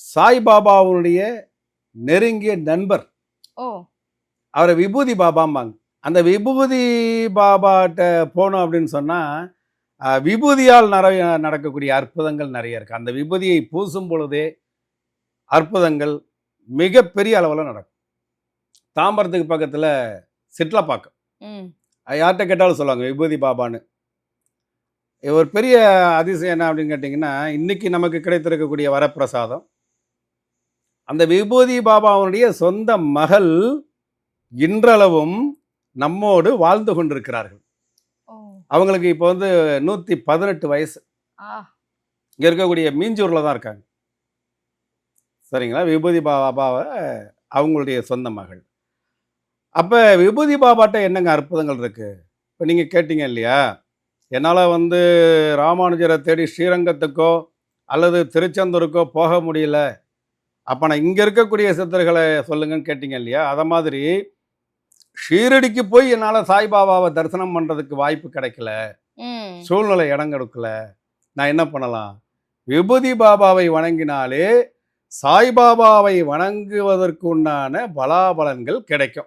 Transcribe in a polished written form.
சாய்பாபாவுடைய நெருங்கிய நண்பர். ஓ! அவர விபூதி பாபாம்பாங்க. அந்த விபூதி பாபாட்ட போனோம் அப்படின்னு சொன்னா, விபூதியால் நெறைய நடக்கக்கூடிய அற்புதங்கள் நெறைய இருக்கு. அந்த விபூதியை பூசும் பொழுதே அற்புதங்கள் மிகப்பெரிய அளவுல நடக்கும். தாம்பரத்துக்கு பக்கத்துல சிட்லப்பாக்கம். ம். யார்ட்ட கேட்டாலும் சொல்லுவாங்க விபூதி பாபான்னு. ஒரு பெரிய அதிசயம் என்ன அப்படின்னு கேட்டீங்கன்னா, இன்னைக்கு நமக்கு கிடைத்திருக்கக்கூடிய வரப்பிரசாதம். அந்த விபூதி பாபாவுடைய சொந்த மகள் இன்றளவும் நம்மோடு வாழ்ந்து கொண்டிருக்கிறார்கள். ஓ! அவங்களுக்கு இப்போ வந்து 118 வயசு. ஆ. இங்க இருக்கக்கூடிய மீஞ்சூர்ல தான் இருக்காங்க. சரிங்களா? விபூதி பாபாவ அவங்களுடைய சொந்த மகள். அப்ப விபூதி பாபாட்ட என்னங்க அற்புதங்கள் இருக்கு? இப்ப நீங்க கேட்டீங்க இல்லையா? என்னால வந்து ராமானுஜர தேடி ஸ்ரீரங்கத்துக்கோ, அல்லது திருச்செந்தூருக்கோ போக முடியல. அப்ப நான் இங்க இருக்கக்கூடிய சித்தர்கள சொல்லுங்கன்னு கேட்டீங்க இல்லையா? அத மாதிரி ஷீரடிக்கு போய் என்னால சாய்பாபாவ தரிசனம் பண்றதுக்கு வாய்ப்பு கிடைக்கல. ம். சூழ்நிலை இடம் கொடுக்கல. நான் என்ன பண்ணலாம்? விபூதி பாபாவை வணங்கினாலே, சாய்பாபாவை வணங்குவதற்கு உண்டான பலாபலன்கள் கிடைக்கும்.